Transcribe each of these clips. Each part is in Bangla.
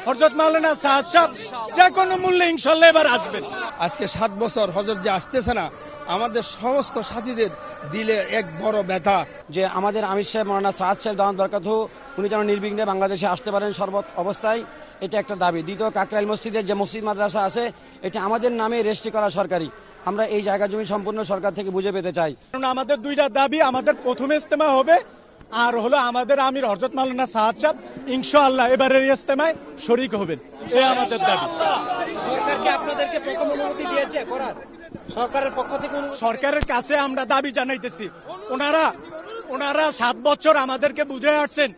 হযরত মাওলানা সাদ সাহেব যে কোনো মূল্যে ইনশাআল্লাহ এবার আসবেন। আজকে 7 বছর হযরত যে আসতেছে না, আমাদের সমস্ত সাথীদের দিলে এক বড় ব্যথা যে আমাদের আমির সাহেব মাওলানা সাদ সাহেব দাওয়াত বরকাতহু উনি যেন নির্বিঘ্নে বাংলাদেশে আসতে পারেন সর্বত অবস্থায়, এটা একটা দাবি। দ্বিতীয়, কাকরাইল মসজিদের যে মসজিদ মাদ্রাসা আছে এটা আমাদের নামে রেজিস্ট্রি করা সরকারি, আমরা এই জায়গা জমি সম্পূর্ণ সরকার থেকে বুঝে পেতে চাই। কারণ আমাদের দুইটা দাবি, আমাদের প্রথম ইজতেমা হবে আর হলো আমাদের আমির হযরত মাওলানা সাদ সাহেব ইনশাআল্লাহ এবারের ইজতেমায় শরীক হবেন, এই আমাদের দাবি। সরকার কি আপনাদেরকে প্রথম অনুমতি দিয়েছে করার? সরকারের পক্ষ থেকে সরকারের কাছে আমরা দাবি জানাইতেছি, ওনারা 7 বছর আমাদেরকে বুঝে আসছেন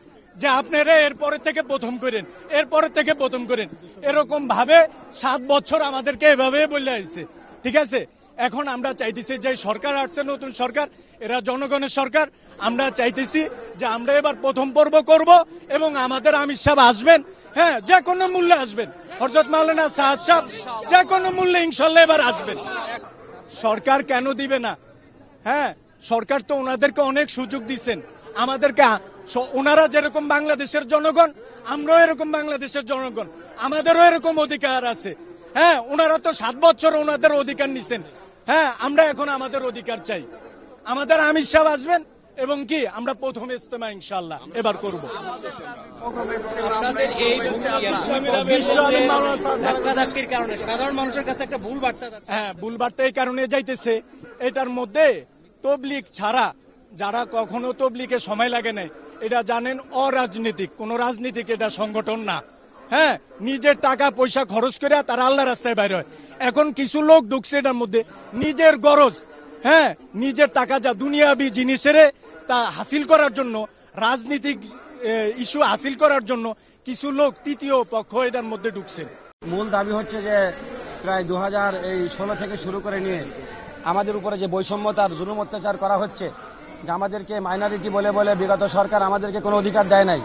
যে আপনারা এরপরে থেকে প্রথম করেন, এরপরে থেকে প্রথম করেন, এরকম ভাবে 7 বছর আমাদেরকে এভাবে বলে আসছে। ঠিক আছে, এখন আমরা চাইতেছি যে সরকার আসছে, নতুন সরকার, এরা জনগণের সরকার, আমরা চাইতেছি যে আমরা এবার প্রথম পর্ব করব এবং আমাদের আমির সাহেব আসবেন, হ্যাঁ যে কোনো মূল্যে আসবেন, হযরত মাওলানা সাদ সাহেব যে কোনো মূল্যে ইনশাআল্লাহ এবার আসবেন। সরকার কেন দিবে না? হ্যাঁ, সরকার তো ওনাদেরকে অনেক সুযোগ দিচ্ছেন, আমাদেরকে ওনারা যেরকম বাংলাদেশের জনগণ, আমরাও এরকম বাংলাদেশের জনগণ, আমাদেরও এরকম অধিকার আছে। হ্যাঁ, ওনারা তো 7 বছর ওনাদের অধিকার নিছেন, হ্যাঁ আমরা এখন আমাদের অধিকার চাই। আমাদের আমির সাহেব আসবেন এবং কি আমরা প্রথম ইজতেমা ইনশাআল্লাহ এবার করব। আপনাদের এই ধাক্কাধাক্কির কারণে সাধারণ মানুষের কাছে একটা ভুল বার্তা যাচ্ছে। হ্যাঁ, ভুল বার্তা এই কারণে যাইতেছে, এটার মধ্যে তবলিগ ছাড়া যারা কখনো তবলিগে সময় লাগে নাই, এটা জানেন অরাজনীতিক কোন রাজনীতিক এটা সংগঠন না। হ্যাঁ, নিজের টাকা পয়সা খরচ করে তারা আল্লাহ রাস্তায় বাইরে হয়। এখন কিছু লোক ঢুকছে এটার মধ্যে নিজের গরজ, হ্যাঁ নিজের টাকা যা দুনিয়াবি জিনিসের তা হাসিল করার জন্য, রাজনীতিক ইস্যু হাসিল করার জন্য কিছু লোক তৃতীয় পক্ষ এটার মধ্যে ঢুকছে। মূল দাবি হচ্ছে যে প্রায় 2016 থেকে শুরু করে নিয়ে আমাদের উপরে যে বৈষম্যতার জুলুম অত্যাচার করা হচ্ছে, যে আমাদেরকে মাইনরিটি বলে বলে বিগত সরকার আমাদেরকে কোনো অধিকার দেয় নাই,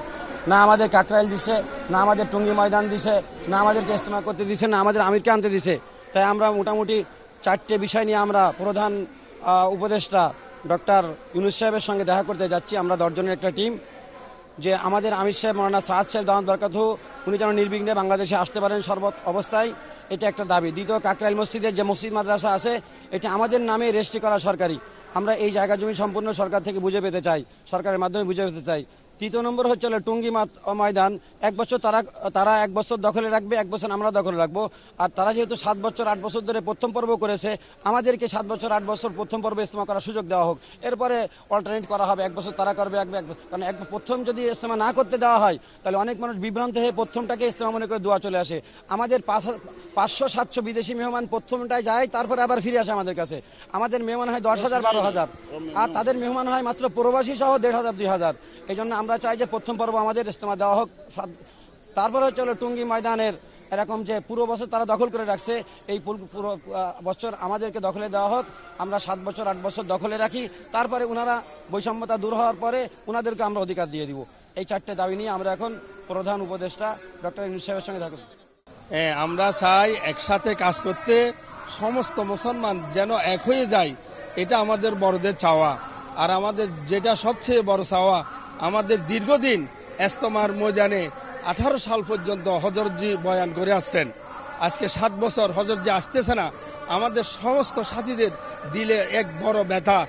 না আমাদের কাকরাইল দিছে, না আমাদের টুঙ্গি ময়দান দিছে, না আমাদেরকে ইজতেমা করতে দিছে, না আমাদের আমিরকে আনতে দিছে। তাই আমরা মোটামুটি 4টে বিষয় নিয়ে আমরা প্রধান উপদেষ্টা ডক্টর ইউনূস সাহেবের সঙ্গে দেখা করতে যাচ্ছি। আমরা 10 জনের একটা টিম, যে আমাদের আমির সাহেব মাওলানা সাদ সাহেব দাওয়াত বরকাতহু উনি যেন নির্বিঘ্নে বাংলাদেশে আসতে পারেন সর্বত অবস্থায়, এটা একটা দাবি। দ্বিতীয়, কাকরাইল মসজিদের যে মসজিদ মাদ্রাসা আছে এটা আমাদের নামে রেজিস্ট্রি করা সরকারি, আমরা এই জায়গা জমি সম্পূর্ণ সরকার থেকে বুঝে পেতে চাই, সরকারের মাধ্যমে বুঝে পেতে চাই। তৃতীয় নম্বর হচ্ছে টুঙ্গি ময়দান 1 বছর তারা 1 বছর দখলে রাখবে, 1 বছর আমরা দখলে রাখবো। আর তারা যেহেতু 7 বছর 8 বছর ধরে প্রথম পর্ব করেছে, আমাদেরকে 7 বছর 8 বছর প্রথম পর্বে ইজতেমা করার সুযোগ দেওয়া হোক। এরপরে অল্টারনেট করা হবে, 1 বছর তারা করবে, কারণ প্রথম যদি ইজতেমা না করতে দেওয়া হয় তাহলে অনেক মানুষ বিভ্রান্ত হয়ে প্রথমটাকে ইজতেমা মনে করে দোয়া চলে আসে। আমাদের 500-700 বিদেশি মেহমান প্রথমটায় যায়, তারপরে আবার ফিরে আসে আমাদের কাছে। আমাদের মেহমান হয় 10,000-12,000, আর তাদের মেহমান হয় মাত্র প্রবাসী সহ 1,500-2,000। এই জন্য আমরা চাই যে প্রথম পর্ব আমাদের ইজতেমা দেওয়া হোক। তারপরে হচ্ছে টুঙ্গি ময়দানের এরকম যে পুরো বছর তারা দখল করে রাখছে, এই পুরো বছর আমাদেরকে দখলে দেওয়া হোক। আমরা 7 বছর 8 বছর দখলে রাখি, তারপরে ওনারা বৈষম্যতা দূর হওয়ার পরে ওনাদেরকে আমরা অধিকার দিয়ে দিব। এই 4টে দাবি নিয়ে আমরা এখন প্রধান উপদেষ্টা ডক্টর ইউনূস সাহেবের সঙ্গে দেখা করব। আমরা চাই একসাথে কাজ করতে, সমস্ত মুসলমান যেন এক হয়ে যায়, এটা আমাদের বড়দের চাওয়া। আর আমাদের যেটা সবচেয়ে বড় চাওয়া, আমাদের দীর্ঘদিন ইজতেমার ময়দানে 18 সাল পর্যন্ত হযরতজি বয়ান করে আসছেন। আজকে 7 বছর হযরতজি আসতেছে না, আমাদের সমস্ত সাথীদের দিলে এক বড় ব্যথা।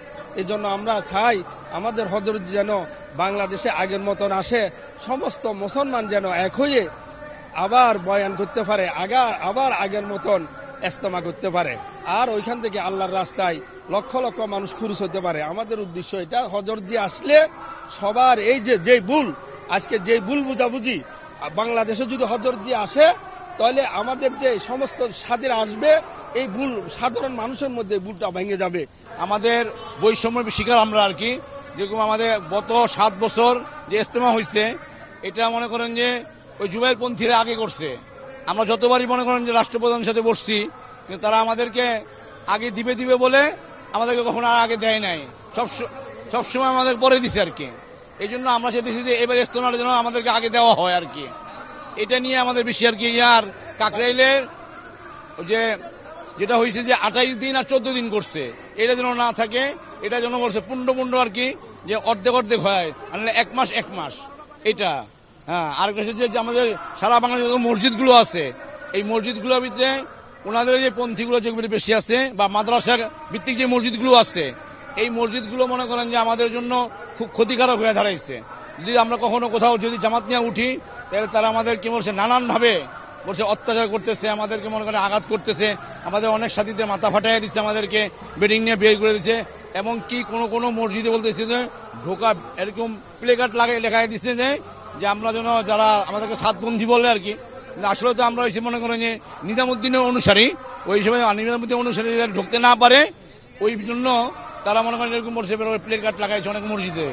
এজন্য আমরা চাই আমাদের হযরতজি যেন বাংলাদেশে আগের মতন আসে, সমস্ত মুসলমান যেন এক হয়ে আবার বয়ান করতে পারে, আবার আগের মতন ইজতেমা করতে পারে, আর ওইখান থেকে আল্লাহর রাস্তায় লক্ষ লক্ষ মানুষ খুরুস হতে পারে। আমাদের উদ্দেশ্য এটা। হযরতজি আসলে সবার এই যে ভুল, আজকে যে ভুল বুঝাবুঝি, বাংলাদেশে যদি হযরতজি আসে তাহলে আমাদের যে সমস্ত সাথীরা আসবে, এই ভুল সাধারণ মানুষের মধ্যে ভুলটা ভেঙে যাবে। আমাদের বৈষম্যের শিকার আমরা আর কি, যেরকম আমাদের গত 7 বছর যে ইজতেমা হয়েছে, এটা মনে করেন যে ওই জুবাইরপন্থীরা আগে করছে। আমরা যতবারই মনে করেন যে রাষ্ট্রপ্রধানের সাথে বসছি, কিন্তু তারা আমাদেরকে আগে দিবে বলে আমাদেরকে কখনো আগে দেয় নাই, সবসময় আমাদের পরে দিছে আর কি। এই জন্য আমরা চাইতেছি যে এবার ইজতেমার জন্য আমাদেরকে আগে দেওয়া হয় আর কি। এটা নিয়ে আমাদের বেশি আর কি। আর কাকরাইলের যেটা হয়েছে যে 28 দিন আর 14 দিন করছে, এটা যেন না থাকে, এটা যেন বলছে পুণ্ড আর কি, যে অর্ধেক হয়, মানে 1 মাস এটা। হ্যাঁ, আরেকটা হচ্ছে যে আমাদের সারা বাংলাদেশে যত মসজিদগুলো আছে, এই মসজিদগুলোর ভিতরে ওনাদের যে পন্থীগুলো যেগুলো বেশি আছে বা মাদ্রাসা ভিত্তিক যে মসজিদগুলো আছে, এই মসজিদগুলো মনে করেন যে আমাদের জন্য খুব ক্ষতিকারক হয়ে দাঁড়াইছে। যদি আমরা কখনো কোথাও যদি জামাত নিয়ে উঠি, তাহলে তারা আমাদের কি বলছে নানানভাবে বলছে অত্যাচার করতেছে, আমাদেরকে মনে করে আঘাত করতেছে, আমাদের অনেক সাথীদের মাথা ফাটাইয়া দিচ্ছে, আমাদেরকে বেডিং নিয়ে বের করে দিচ্ছে। এবং কি কোনো মসজিদে বলতেছে যে ঢোকা এরকম প্লেকার্ড লেখাই দিচ্ছে যে আমরা যেন যারা আমাদেরকে সাতপন্থী বলে আর কি, আসলে তো আমরা এসে মনে করেন যে নিজামুদ্দিনের অনুসারী, ওই সময় নিজামুদ্দিন অনুসারী ঢুকতে না পারে, ওই জন্য তারা মনে করেন এরকম প্লেকার্ড লাগাইছে অনেক মসজিদে।